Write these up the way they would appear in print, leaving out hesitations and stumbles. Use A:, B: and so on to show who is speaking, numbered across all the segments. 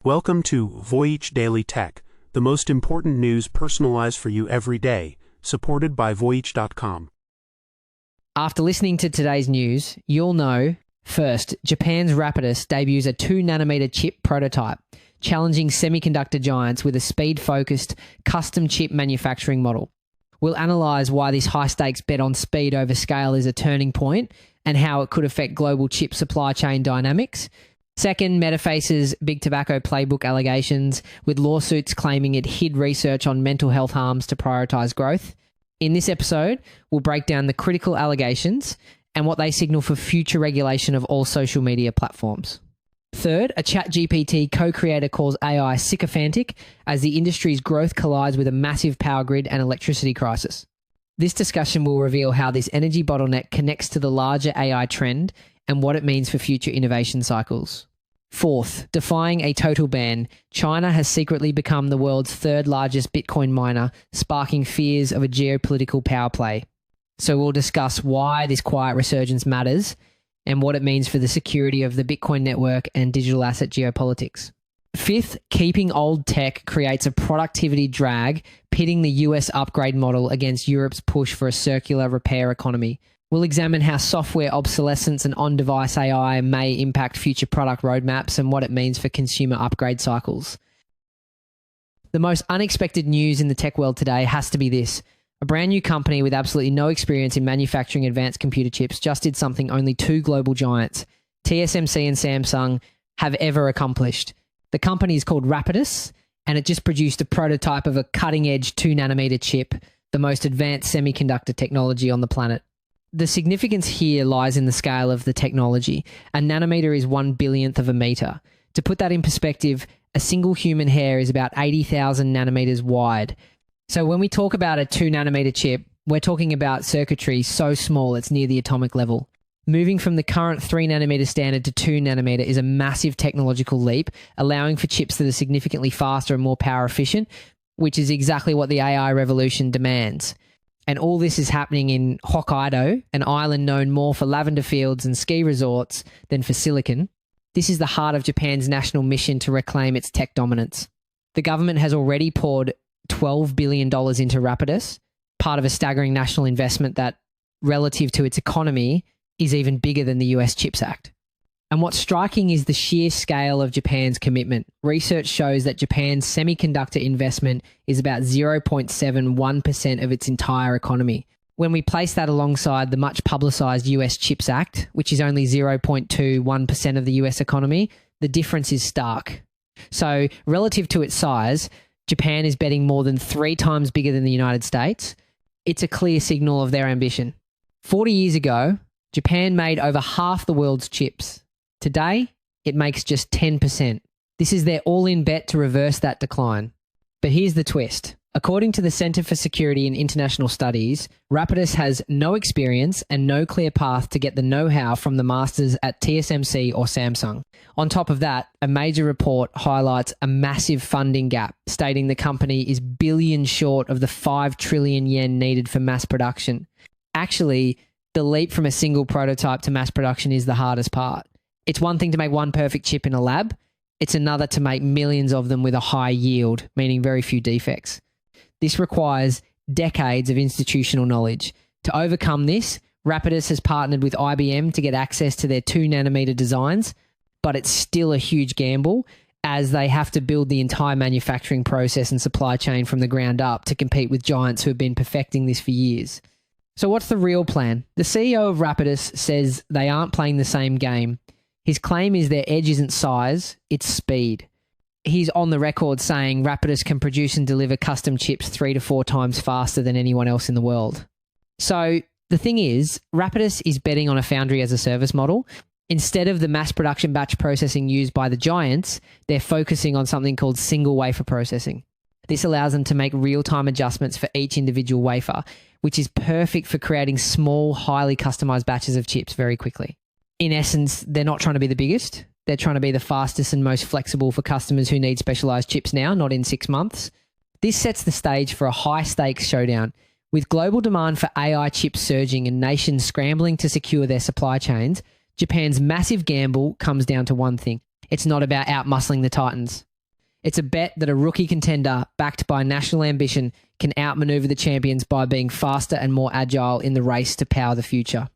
A: Welcome to Voyage Daily Tech, the most important news personalized for you every day, supported by Voyage.com.
B: After listening to today's news, you'll know, first, Japan's Rapidus debuts a 2nm chip prototype, challenging semiconductor giants with a speed-focused, custom chip manufacturing model. We'll analyse why this high-stakes bet on speed over scale is a turning point and how it could affect global chip supply chain dynamics. Second, Meta faces big tobacco playbook allegations, with lawsuits claiming it hid research on mental health harms to prioritise growth. In this episode, we'll break down the critical allegations and what they signal for future regulation of all social media platforms. Third, a ChatGPT co-creator calls AI sycophantic as the industry's growth collides with a massive power grid and electricity crisis. This discussion will reveal how this energy bottleneck connects to the larger AI trend and what it means for future innovation cycles. Fourth, defying a total ban, China has secretly become the world's third largest Bitcoin miner, sparking fears of a geopolitical power play. So we'll discuss why this quiet resurgence matters and what it means for the security of the Bitcoin network and digital asset geopolitics. Fifth, keeping old tech creates a productivity drag, pitting the US upgrade model against Europe's push for a circular repair economy. We'll examine how software obsolescence and on-device AI may impact future product roadmaps and what it means for consumer upgrade cycles. The most unexpected news in the tech world today has to be this. A brand new company with absolutely no experience in manufacturing advanced computer chips just did something only two global giants, TSMC and Samsung, have ever accomplished. The company is called Rapidus, and it just produced a prototype of a cutting-edge 2nm chip, the most advanced semiconductor technology on the planet. The significance here lies in the scale of the technology. A nanometer is 1/1000th of a meter. To put that in perspective, a single human hair is about 80,000 nanometers wide. So when we talk about a 2nm chip, we're talking about circuitry so small it's near the atomic level. Moving from the current 3nm standard to 2nm is a massive technological leap, allowing for chips that are significantly faster and more power efficient, which is exactly what the AI revolution demands. And all this is happening in Hokkaido, an island known more for lavender fields and ski resorts than for silicon. This is the heart of Japan's national mission to reclaim its tech dominance. The government has already poured $12 billion into Rapidus, part of a staggering national investment that, relative to its economy, is even bigger than the US CHIPS Act. And what's striking is the sheer scale of Japan's commitment. Research shows that Japan's semiconductor investment is about 0.71% of its entire economy. When we place that alongside the much publicized US CHIPS Act, which is only 0.21% of the US economy, the difference is stark. So relative to its size, Japan is betting more than 3 times bigger than the United States. It's a clear signal of their ambition. 40 years ago, Japan made over half the world's chips. Today, it makes just 10%. This is their all-in bet to reverse that decline. But here's the twist. According to the Center for Security and International Studies, Rapidus has no experience and no clear path to get the know-how from the masters at TSMC or Samsung. On top of that, a major report highlights a massive funding gap, stating the company is billions short of the 5 trillion yen needed for mass production. Actually, the leap from a single prototype to mass production is the hardest part. It's one thing to make one perfect chip in a lab. It's another to make millions of them with a high yield, meaning very few defects. This requires decades of institutional knowledge. To overcome this, Rapidus has partnered with IBM to get access to their 2nm designs, but it's still a huge gamble as they have to build the entire manufacturing process and supply chain from the ground up to compete with giants who have been perfecting this for years. So what's the real plan? The CEO of Rapidus says they aren't playing the same game. His claim is their edge isn't size, it's speed. He's on the record saying Rapidus can produce and deliver custom chips 3 to 4 times faster than anyone else in the world. So the thing is, Rapidus is betting on a foundry as a service model. Instead of the mass production batch processing used by the giants, they're focusing on something called single wafer processing. This allows them to make real-time adjustments for each individual wafer, which is perfect for creating small, highly customized batches of chips very quickly. In essence, they're not trying to be the biggest. They're trying to be the fastest and most flexible for customers who need specialized chips now, not in 6 months. This sets the stage for a high-stakes showdown. With global demand for AI chips surging and nations scrambling to secure their supply chains, Japan's massive gamble comes down to one thing. It's not about outmuscling the titans. It's a bet that a rookie contender backed by national ambition can outmaneuver the champions by being faster and more agile in the race to power the future.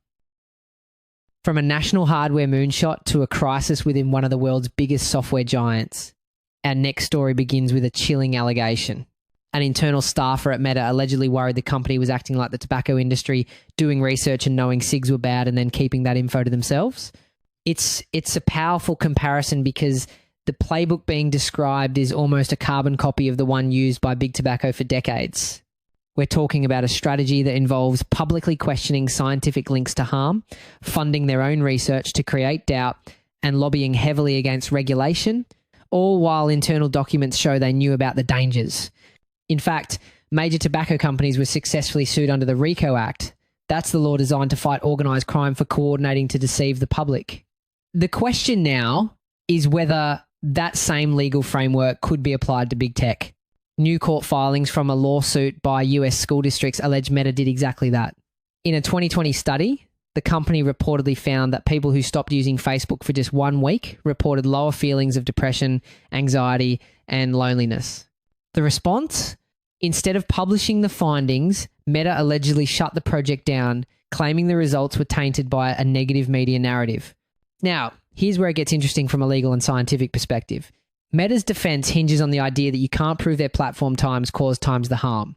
B: From a national hardware moonshot to a crisis within one of the world's biggest software giants, our next story begins with a chilling allegation. An internal staffer at Meta allegedly worried the company was acting like the tobacco industry, doing research and knowing cigs were bad and then keeping that info to themselves. It's a powerful comparison because the playbook being described is almost a carbon copy of the one used by Big Tobacco for decades. We're talking about a strategy that involves publicly questioning scientific links to harm, funding their own research to create doubt, and lobbying heavily against regulation, all while internal documents show they knew about the dangers. In fact, major tobacco companies were successfully sued under the RICO Act. That's the law designed to fight organised crime for coordinating to deceive the public. The question now is whether that same legal framework could be applied to big tech. New court filings from a lawsuit by US school districts allege Meta did exactly that. In a 2020 study, the company reportedly found that people who stopped using Facebook for just 1 week reported lower feelings of depression, anxiety, and loneliness. The response? Instead of publishing the findings, Meta allegedly shut the project down, claiming the results were tainted by a negative media narrative. Now, here's where it gets interesting from a legal and scientific perspective. Meta's defense hinges on the idea that you can't prove their platform times cause times the harm.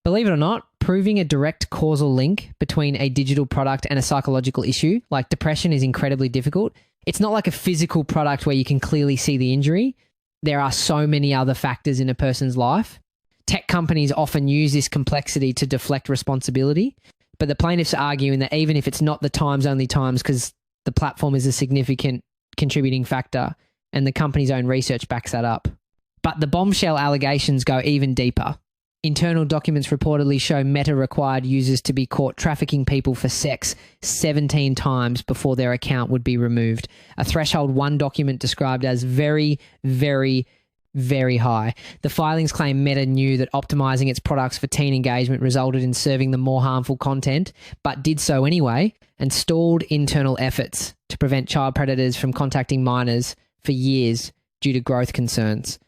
B: Believe it or not, proving a direct causal link between a digital product and a psychological issue, like depression, is incredibly difficult. It's not like a physical product where you can clearly see the injury. There are so many other factors in a person's life. Tech companies often use this complexity to deflect responsibility, but the plaintiffs are arguing that even if it's not the times-only times because the platform is a significant contributing factor, and the company's own research backs that up. But the bombshell allegations go even deeper. Internal documents reportedly show Meta required users to be caught trafficking people for sex 17 times before their account would be removed, a threshold one document described as very, very, very high. The filings claim Meta knew that optimizing its products for teen engagement resulted in serving them more harmful content, but did so anyway, and stalled internal efforts to prevent child predators from contacting minors for years due to growth concerns.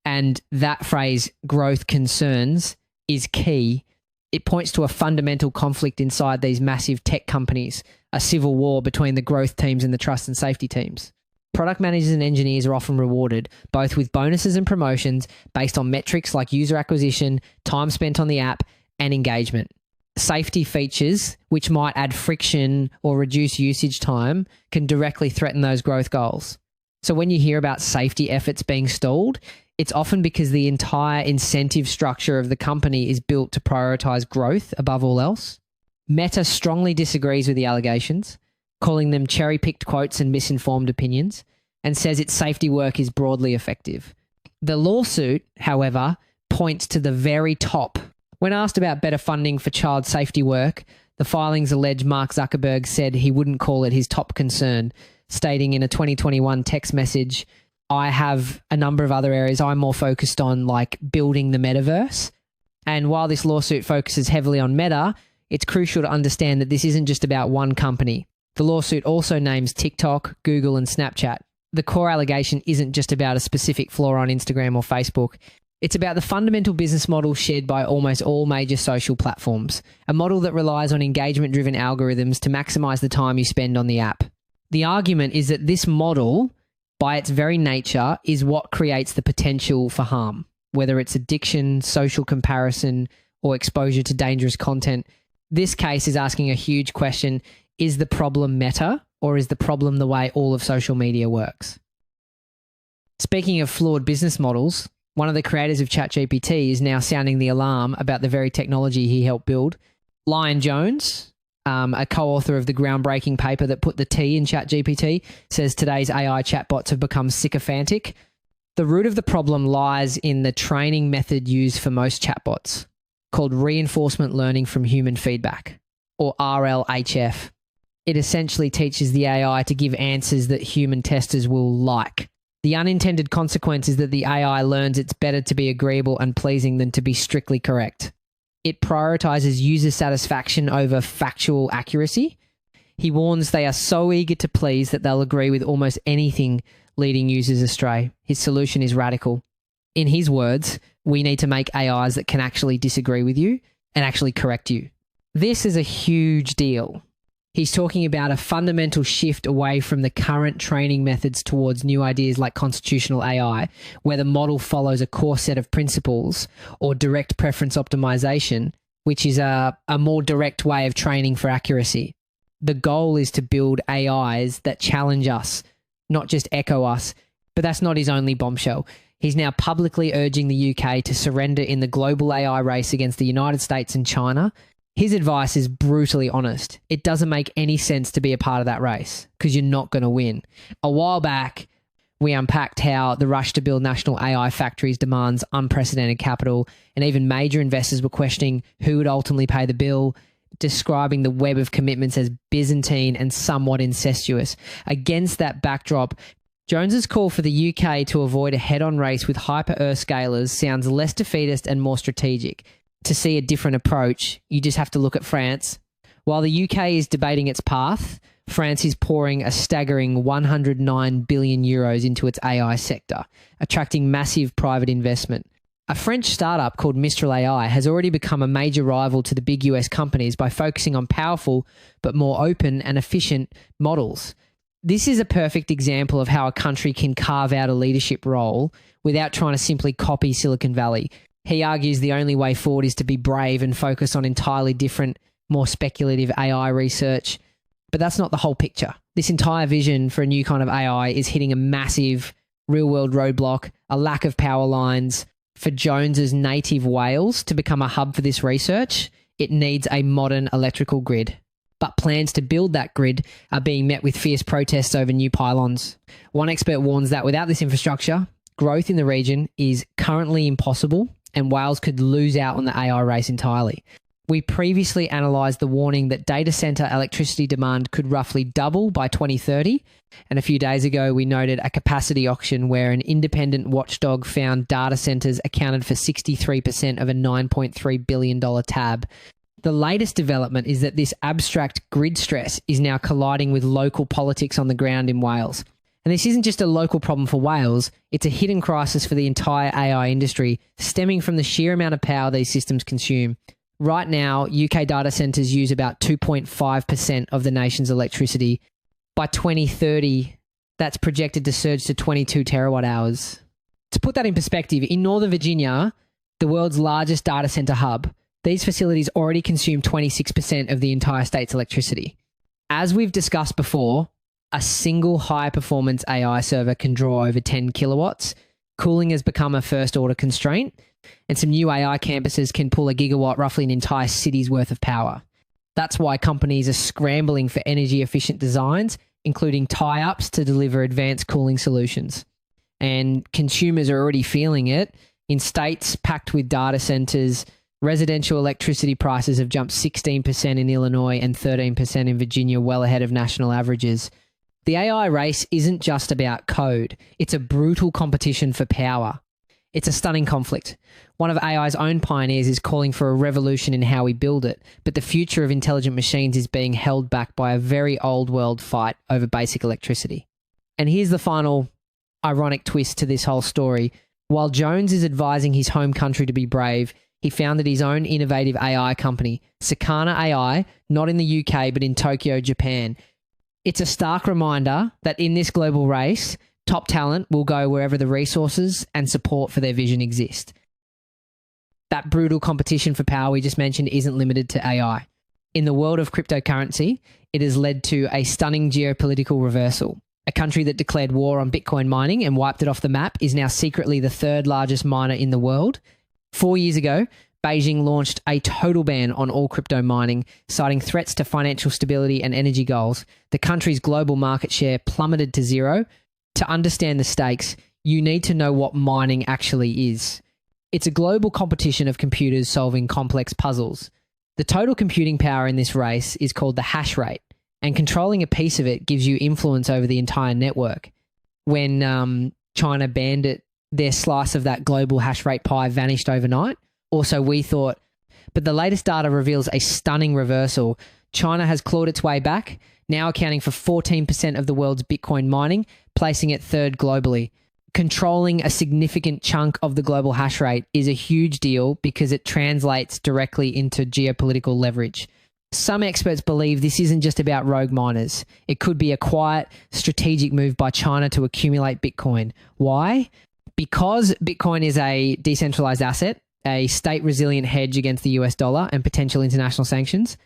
B: And that phrase, growth concerns, is key. It points to a fundamental conflict inside these massive tech companies, a civil war between the growth teams and the trust and safety teams. Product managers and engineers are often rewarded, both with bonuses and promotions based on metrics like user acquisition, time spent on the app, and engagement. Safety features, which might add friction or reduce usage time, can directly threaten those growth goals. So when you hear about safety efforts being stalled, it's often because the entire incentive structure of the company is built to prioritize growth above all else. Meta strongly disagrees with the allegations, calling them cherry-picked quotes and misinformed opinions, and says its safety work is broadly effective. The lawsuit, however, points to the very top. When asked about better funding for child safety work, the filings allege Mark Zuckerberg said he wouldn't call it his top concern, stating in a 2021 text message, "I have a number of other areas I'm more focused on, like building the metaverse." And while this lawsuit focuses heavily on Meta, it's crucial to understand that this isn't just about one company. The lawsuit also names TikTok, Google, and Snapchat. The core allegation isn't just about a specific flaw on Instagram or Facebook. It's about the fundamental business model shared by almost all major social platforms, a model that relies on engagement-driven algorithms to maximize the time you spend on the app. The argument is that this model, by its very nature, is what creates the potential for harm, whether it's addiction, social comparison, or exposure to dangerous content. This case is asking a huge question: is the problem Meta, or is the problem the way all of social media works? Speaking of flawed business models, one of the creators of ChatGPT is now sounding the alarm about the very technology he helped build. Lion Jones, a co-author of the groundbreaking paper that put the T in ChatGPT, says today's AI chatbots have become sycophantic. The root of the problem lies in the training method used for most chatbots, called reinforcement learning from human feedback, or RLHF. It essentially teaches the AI to give answers that human testers will like. The unintended consequence is that the AI learns it's better to be agreeable and pleasing than to be strictly correct. It prioritizes user satisfaction over factual accuracy. He warns they are so eager to please that they'll agree with almost anything, leading users astray. His solution is radical. In his words, we need to make AIs that can actually disagree with you and actually correct you. This is a huge deal. He's talking about a fundamental shift away from the current training methods towards new ideas like constitutional AI, where the model follows a core set of principles, or direct preference optimization, which is a more direct way of training for accuracy. The goal is to build AIs that challenge us, not just echo us. But that's not his only bombshell. He's now publicly urging the UK to surrender in the global AI race against the United States and China. His advice is brutally honest. It doesn't make any sense to be a part of that race because you're not going to win. A while back, we unpacked how the rush to build national AI factories demands unprecedented capital, and even major investors were questioning who would ultimately pay the bill, describing the web of commitments as Byzantine and somewhat incestuous. Against that backdrop, Jones's call for the UK to avoid a head-on race with hyper-Earth scalers sounds less defeatist and more strategic. To see a different approach, you just have to look at France. While the UK is debating its path, France is pouring a staggering 109 billion euros into its AI sector, attracting massive private investment. A French startup called Mistral AI has already become a major rival to the big US companies by focusing on powerful but more open and efficient models. This is a perfect example of how a country can carve out a leadership role without trying to simply copy Silicon Valley. He argues the only way forward is to be brave and focus on entirely different, more speculative AI research. But that's not the whole picture. This entire vision for a new kind of AI is hitting a massive real-world roadblock, a lack of power lines. For Jones's native Wales to become a hub for this research, it needs a modern electrical grid. But plans to build that grid are being met with fierce protests over new pylons. One expert warns that without this infrastructure, growth in the region is currently impossible, and Wales could lose out on the AI race entirely. We previously analysed the warning that data centre electricity demand could roughly double by 2030, and a few days ago we noted a capacity auction where an independent watchdog found data centres accounted for 63% of a $9.3 billion tab. The latest development is that this abstract grid stress is now colliding with local politics on the ground in Wales. And this isn't just a local problem for Wales, it's a hidden crisis for the entire AI industry, stemming from the sheer amount of power these systems consume. Right now, UK data centres use about 2.5% of the nation's electricity. By 2030, that's projected to surge to 22 terawatt hours. To put that in perspective, in Northern Virginia, the world's largest data centre hub, these facilities already consume 26% of the entire state's electricity. As we've discussed before, a single high-performance AI server can draw over 10 kilowatts. Cooling has become a first-order constraint, and some new AI campuses can pull a gigawatt, roughly an entire city's worth of power. That's why companies are scrambling for energy-efficient designs, including tie-ups to deliver advanced cooling solutions. And consumers are already feeling it. In states packed with data centers, residential electricity prices have jumped 16% in Illinois and 13% in Virginia, well ahead of national averages. The AI race isn't just about code. It's a brutal competition for power. It's a stunning conflict. One of AI's own pioneers is calling for a revolution in how we build it, but the future of intelligent machines is being held back by a very old world fight over basic electricity. And here's the final ironic twist to this whole story. While Jones is advising his home country to be brave, he founded his own innovative AI company, Sakana AI, not in the UK, but in Tokyo, Japan. It's a stark reminder that in this global race, top talent will go wherever the resources and support for their vision exist. That brutal competition for power we just mentioned isn't limited to AI. In the world of cryptocurrency, it has led to a stunning geopolitical reversal. A country that declared war on Bitcoin mining and wiped it off the map is now secretly the third largest miner in the world. 4 years ago, Beijing launched a total ban on all crypto mining, citing threats to financial stability and energy goals. The country's global market share plummeted to zero. To understand the stakes, you need to know what mining actually is. It's a global competition of computers solving complex puzzles. The total computing power in this race is called the hash rate, and controlling a piece of it gives you influence over the entire network. When China banned it, their slice of that global hash rate pie vanished overnight. Or so we thought. But the latest data reveals a stunning reversal. China has clawed its way back, now accounting for 14% of the world's Bitcoin mining, placing it third globally. Controlling a significant chunk of the global hash rate is a huge deal because it translates directly into geopolitical leverage. Some experts believe this isn't just about rogue miners. It could be a quiet, strategic move by China to accumulate Bitcoin. Why? Because Bitcoin is a decentralized asset, a state-resilient hedge against the US dollar and potential international sanctions.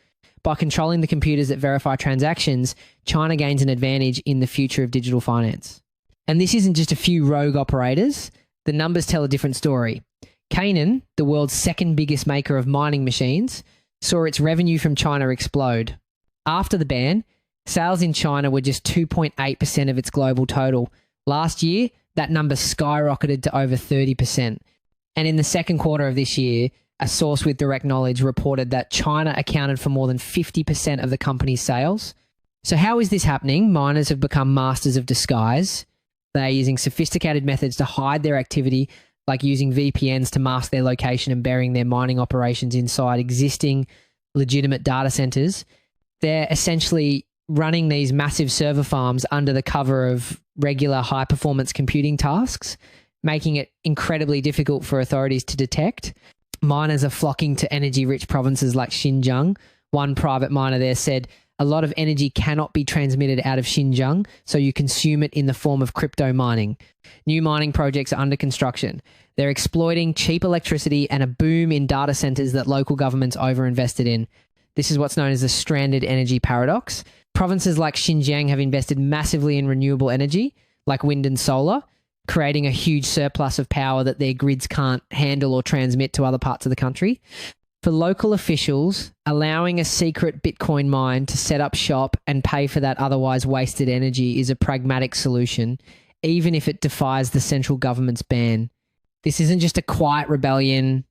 B: By controlling the computers that verify transactions, China gains an advantage in the future of digital finance. And this isn't just a few rogue operators. The numbers tell a different story. Canaan, the world's second biggest maker of mining machines, saw its revenue from China explode. After the ban, sales in China were just 2.8% of its global total. Last year, that number skyrocketed to over 30%. And in the second quarter of this year, a source with direct knowledge reported that China accounted for more than 50% of the company's sales. So how is this happening? Miners have become masters of disguise. They're using sophisticated methods to hide their activity, like using VPNs to mask their location and burying their mining operations inside existing legitimate data centers. They're essentially running these massive server farms under the cover of regular high-performance computing tasks, making it incredibly difficult for authorities to detect. Miners are flocking to energy-rich provinces like Xinjiang. One private miner there said, "A lot of energy cannot be transmitted out of Xinjiang, so you consume it in the form of crypto mining." New mining projects are under construction. They're exploiting cheap electricity and a boom in data centers that local governments overinvested in. This is what's known as the stranded energy paradox. Provinces like Xinjiang have invested massively in renewable energy, like wind and solar, creating a huge surplus of power that their grids can't handle or transmit to other parts of the country. For local officials, allowing a secret Bitcoin mine to set up shop and pay for that otherwise wasted energy is a pragmatic solution, even if it defies the central government's ban. This isn't just a quiet rebellion.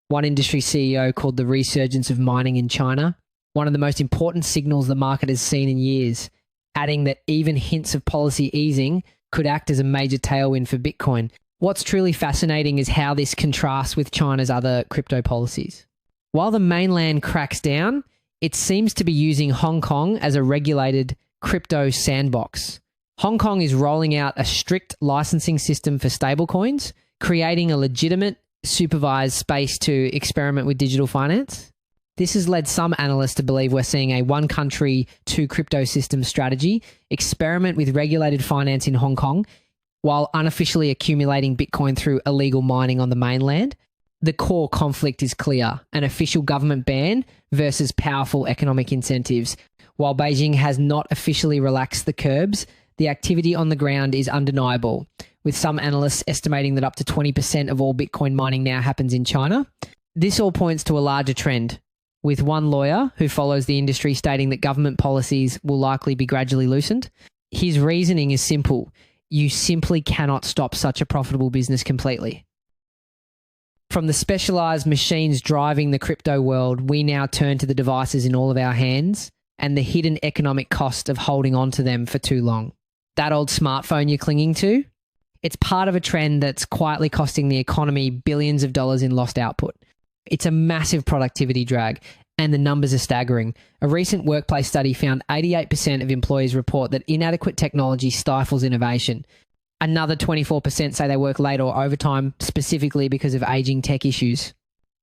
B: One industry CEO called the resurgence of mining in China one of the most important signals the market has seen in years, adding that even hints of policy easing could act as a major tailwind for Bitcoin. What's truly fascinating is how this contrasts with China's other crypto policies. While the mainland cracks down, it seems to be using Hong Kong as a regulated crypto sandbox. Hong Kong is rolling out a strict licensing system for stablecoins, creating a legitimate, supervised space to experiment with digital finance. This has led some analysts to believe we're seeing a one country, two crypto system strategy experiment with regulated finance in Hong Kong while unofficially accumulating Bitcoin through illegal mining on the mainland. The core conflict is clear: an official government ban versus powerful economic incentives. While Beijing has not officially relaxed the curbs, the activity on the ground is undeniable, with some analysts estimating that up to 20% of all Bitcoin mining now happens in China. This all points to a larger trend, with one lawyer who follows the industry stating that government policies will likely be gradually loosened. His reasoning is simple: you simply cannot stop such a profitable business completely. From the specialized machines driving the crypto world, we now turn to the devices in all of our hands and the hidden economic cost of holding on to them for too long. That old smartphone you're clinging to, it's part of a trend that's quietly costing the economy billions of dollars in lost output. It's a massive productivity drag, and the numbers are staggering. A recent workplace study found 88% of employees report that inadequate technology stifles innovation. Another 24% say they work late or overtime specifically because of aging tech issues.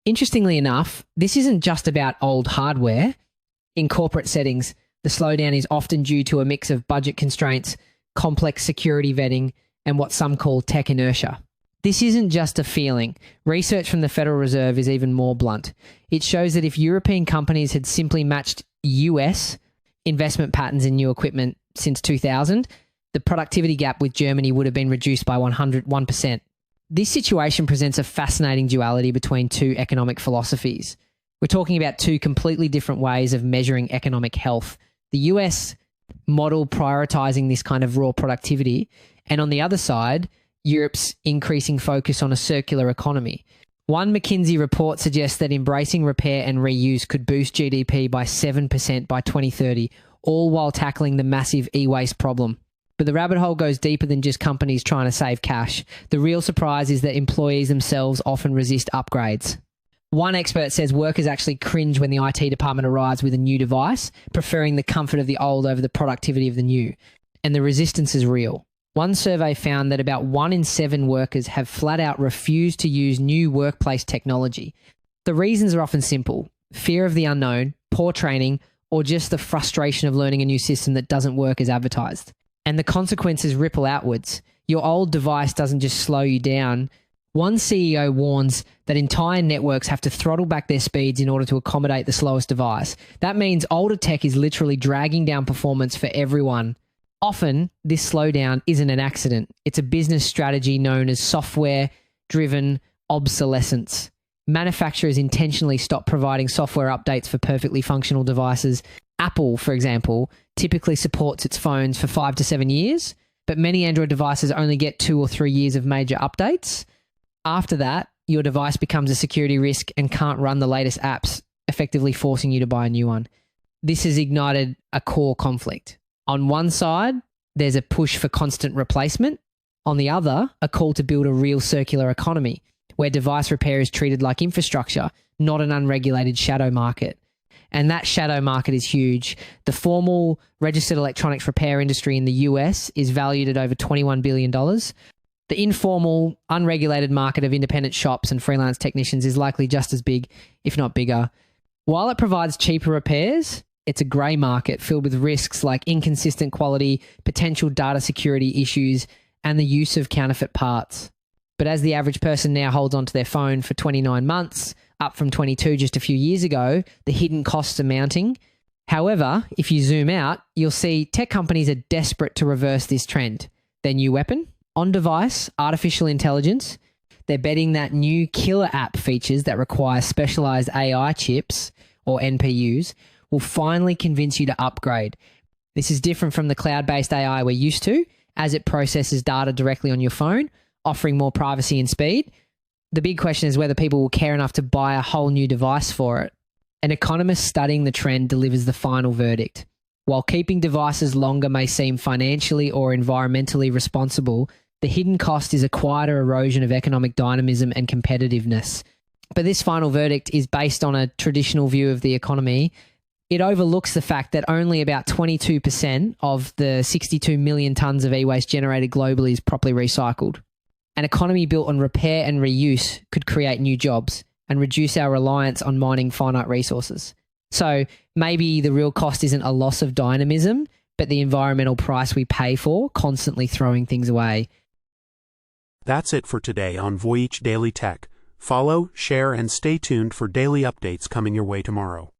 B: Interestingly enough, this isn't just about old hardware. In corporate settings, the slowdown is often due to a mix of budget constraints, complex security vetting, and what some call tech inertia. This isn't just a feeling. Research from the Federal Reserve is even more blunt. It shows that if European companies had simply matched US investment patterns in new equipment since 2000, the productivity gap with Germany would have been reduced by 101%. This situation presents a fascinating duality between two economic philosophies. We're talking about two completely different ways of measuring economic health. The US model prioritizing this kind of raw productivity, and on the other side, Europe's increasing focus on a circular economy. One McKinsey report suggests that embracing repair and reuse could boost GDP by 7% by 2030, all while tackling the massive e-waste problem. But the rabbit hole goes deeper than just companies trying to save cash. The real surprise is that employees themselves often resist upgrades. One expert says workers actually cringe when the IT department arrives with a new device, preferring the comfort of the old over the productivity of the new. And the resistance is real. One survey found that about 1 in 7 workers have flat out refused to use new workplace technology. The reasons are often simple: fear of the unknown, poor training, or just the frustration of learning a new system that doesn't work as advertised. And the consequences ripple outwards. Your old device doesn't just slow you down. One CEO warns that entire networks have to throttle back their speeds in order to accommodate the slowest device. That means older tech is literally dragging down performance for everyone. Often, this slowdown isn't an accident. It's a business strategy known as software-driven obsolescence. Manufacturers intentionally stop providing software updates for perfectly functional devices. Apple, for example, typically supports its phones for 5 to 7 years, but many Android devices only get 2 or 3 years of major updates. After that, your device becomes a security risk and can't run the latest apps, effectively forcing you to buy a new one. This has ignited a core conflict. On one side, there's a push for constant replacement. On the other, a call to build a real circular economy, where device repair is treated like infrastructure, not an unregulated shadow market. And that shadow market is huge. The formal registered electronics repair industry in the US is valued at over $21 billion. The informal, unregulated market of independent shops and freelance technicians is likely just as big, if not bigger. While it provides cheaper repairs, it's a grey market filled with risks like inconsistent quality, potential data security issues, and the use of counterfeit parts. But as the average person now holds onto their phone for 29 months, up from 22 just a few years ago, the hidden costs are mounting. However, if you zoom out, you'll see tech companies are desperate to reverse this trend. Their new weapon? On-device artificial intelligence. They're betting that new killer app features that require specialized AI chips, or NPUs, will finally convince you to upgrade. This is different from the cloud-based AI we're used to, as it processes data directly on your phone, offering more privacy and speed. The big question is whether people will care enough to buy a whole new device for it. An economist studying the trend delivers the final verdict. While keeping devices longer may seem financially or environmentally responsible, the hidden cost is a quieter erosion of economic dynamism and competitiveness. But this final verdict is based on a traditional view of the economy. It overlooks the fact that only about 22% of the 62 million tonnes of e-waste generated globally is properly recycled. An economy built on repair and reuse could create new jobs and reduce our reliance on mining finite resources. So maybe the real cost isn't a loss of dynamism, but the environmental price we pay for constantly throwing things away.
A: That's it for today on Voyage Daily Tech. Follow, share, and stay tuned for daily updates coming your way tomorrow.